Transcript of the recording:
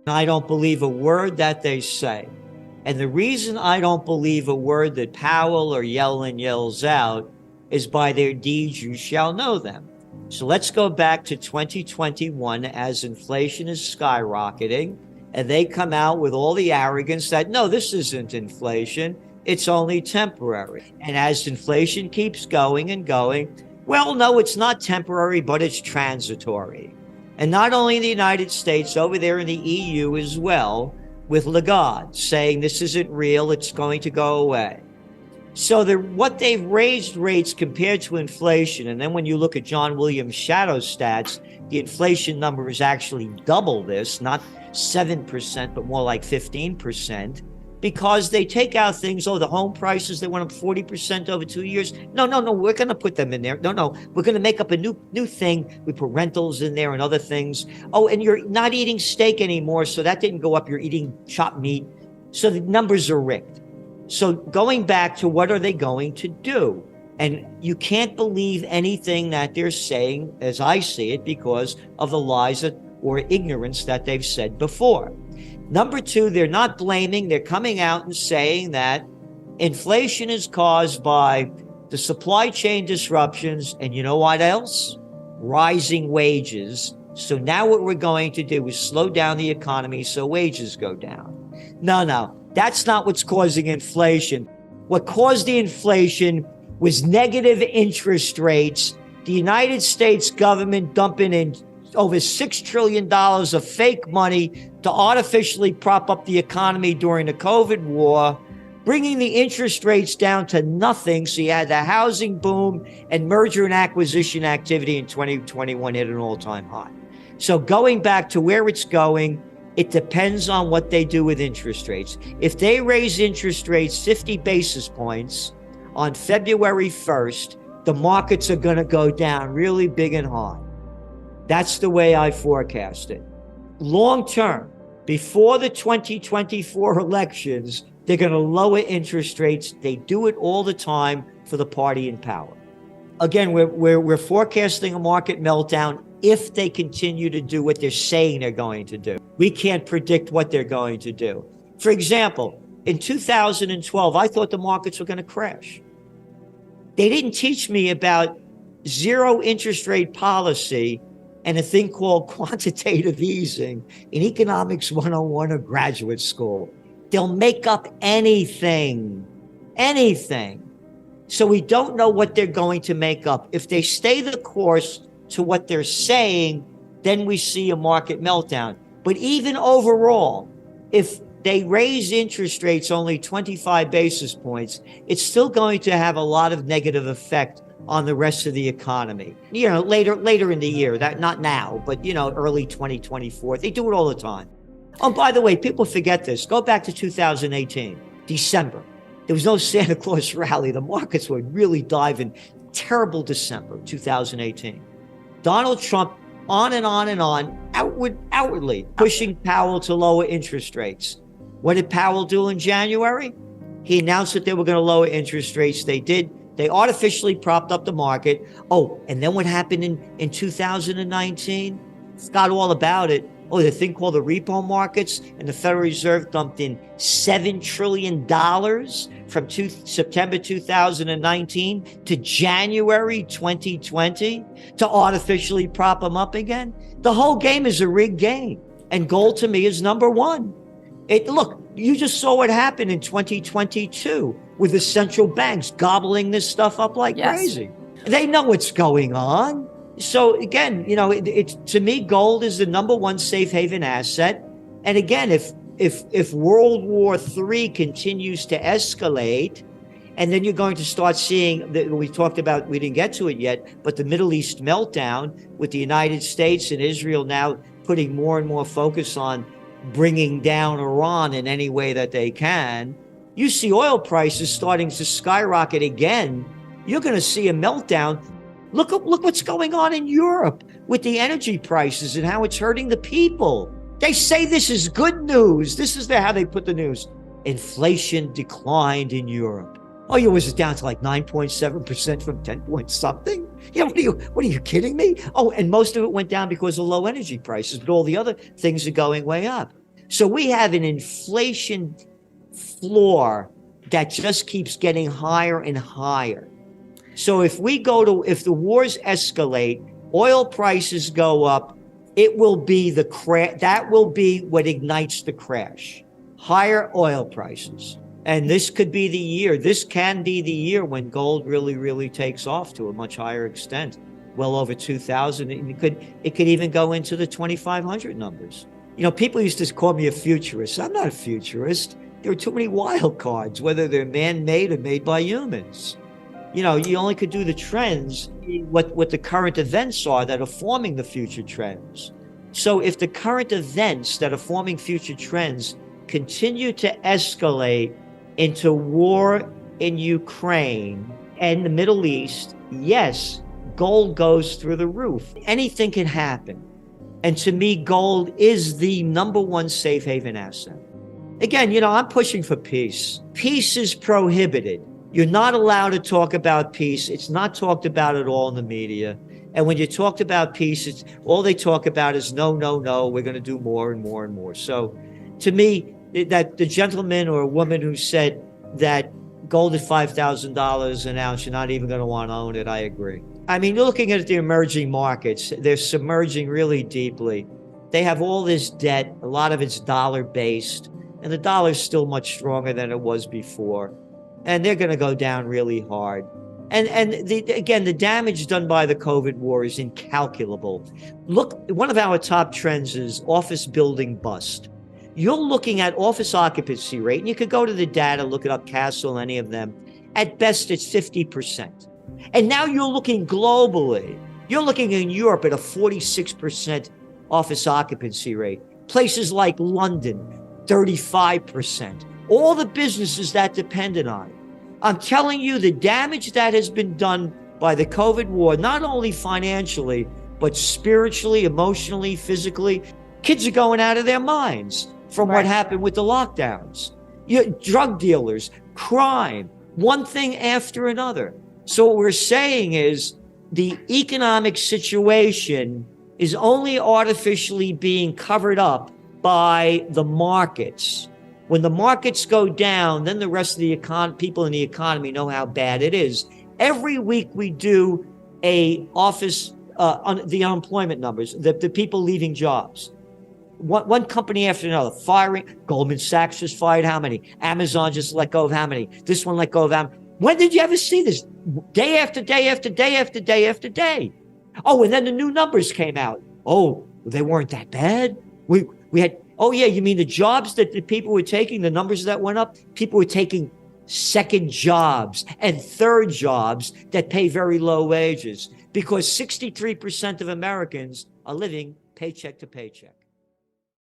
I don't believe a word that they say. And the reason I don't believe a word that Powell or Yellen yells out is by their deeds you shall know them. So let's go back to 2021 as inflation is skyrocketing, and they come out with all the arrogance that, no, this isn't inflation, it's only temporary. And as inflation keeps going and going, well, no, it's not temporary, but it's transitory. And not only in the United States, over there in the EU as well, with Lagarde saying this isn't real, it's going to go away. So what they've raised rates compared to inflation, and then when you look at John Williams' shadow stats, the inflation number is actually double this, not 7%, but more like 15%, because they take out things, the home prices, they went up 40% over 2 years. No, we're going to put them in there. No, we're going to make up a new thing. We put rentals in there and other things. Oh, and you're not eating steak anymore, so that didn't go up. You're eating chopped meat. So the numbers are rigged. So going back to what are they going to do? And you can't believe anything that they're saying, as I see it, because of the lies or ignorance that they've said before. Number two, they're not blaming. They're coming out and saying that inflation is caused by the supply chain disruptions. And you know what else? Rising wages. So now what we're going to do is slow down the economy so wages go down. No, that's not what's causing inflation. What caused the inflation was negative interest rates. The United States government dumping in over $6 trillion of fake money to artificially prop up the economy during the COVID war, bringing the interest rates down to nothing. So you had the housing boom, and merger and acquisition activity in 2021 hit an all-time high. So going back to where it's going, it depends on what they do with interest rates. If they raise interest rates 50 basis points on February 1st, the markets are going to go down really big and hard. That's the way I forecast it. Long term, before the 2024 elections, they're going to lower interest rates. They do it all the time for the party in power. Again, we're forecasting a market meltdown if they continue to do what they're saying they're going to do. We can't predict what they're going to do. For example, in 2012, I thought the markets were going to crash. They didn't teach me about zero interest rate policy and a thing called quantitative easing in Economics 101 or graduate school. They'll make up anything. So we don't know what they're going to make up. If they stay the course to what they're saying, then we see a market meltdown. But even overall, if they raise interest rates only 25 basis points, it's still going to have a lot of negative effect on the rest of the economy. Later in the year, that not now, but early 2024. They do it all the time. Oh, by the way, people forget this. Go back to 2018, December. There was no Santa Claus rally. The markets were really diving. Terrible December 2018. Donald Trump on and on, outwardly pushing Powell to lower interest rates. What did Powell do in January? He announced that they were going to lower interest rates. They did. They artificially propped up the market. Oh, and then what happened in 2019? Forgot all about it. Oh, the thing called the repo markets, and the Federal Reserve dumped in $7 trillion from September 2019 to January 2020 to artificially prop them up again. The whole game is a rigged game, and gold to me is number one. Look, you just saw what happened in 2022 with the central banks gobbling this stuff up like crazy. They know what's going on. So again, to me, gold is the number one safe haven asset. And again, if World War III continues to escalate, and then you're going to start seeing that we talked about, we didn't get to it yet, but the Middle East meltdown with the United States and Israel now putting more and more focus on bringing down Iran in any way that they can. You see oil prices starting to skyrocket again. You're going to see a meltdown. Look what's going on in Europe with the energy prices and how it's hurting the people. They say this is good news. This is how they put the news. Inflation declined in Europe. Oh, was it down to like 9.7% from 10 point something? What are you kidding me? Oh, and most of it went down because of low energy prices, but all the other things are going way up. So we have an inflation floor that just keeps getting higher and higher. So if the wars escalate, oil prices go up, it will be that will be what ignites the crash. Higher oil prices. And this can be the year when gold really, really takes off to a much higher extent, well over 2,000. It could even go into the 2,500 numbers. People used to call me a futurist. I'm not a futurist. There are too many wild cards, whether they're man-made or made by humans. You only could do the trends, what the current events are that are forming the future trends. So if the current events that are forming future trends continue to escalate into war in Ukraine and the Middle East, yes, gold goes through the roof. Anything can happen. And to me, gold is the number one safe haven asset. Again, I'm pushing for peace. Peace is prohibited. You're not allowed to talk about peace. It's not talked about at all in the media. And when you talked about peace, all they talk about is no, we're going to do more and more and more. So to me, that the gentleman or woman who said that gold at $5,000 an ounce, you're not even going to want to own it, I agree. I mean, you're looking at the emerging markets. They're submerging really deeply. They have all this debt. A lot of it's dollar-based. And the dollar is still much stronger than it was before. And they're going to go down really hard. And again, the damage done by the COVID war is incalculable. Look, one of our top trends is office building bust. You're looking at office occupancy rate, and you could go to the data, look it up, Castle, any of them. At best, it's 50%. And now you're looking globally. You're looking in Europe at a 46% office occupancy rate. Places like London, 35%. All the businesses that depended on it. I'm telling you, the damage that has been done by the COVID war, not only financially, but spiritually, emotionally, physically, kids are going out of their minds from what happened with the lockdowns. Drug dealers, crime, one thing after another. So what we're saying is the economic situation is only artificially being covered up by the markets. When the markets go down, then the rest of the people in the economy know how bad it is. Every week we do the unemployment numbers, the people leaving jobs. One company after another, firing. Goldman Sachs just fired how many? Amazon just let go of how many? This one let go of how many? When did you ever see this? Day after day after day after day after day. Oh, and then the new numbers came out. Oh, they weren't that bad. We had, oh yeah, you mean the jobs that the people were taking, the numbers that went up? People were taking second jobs and third jobs that pay very low wages because 63% of Americans are living paycheck to paycheck.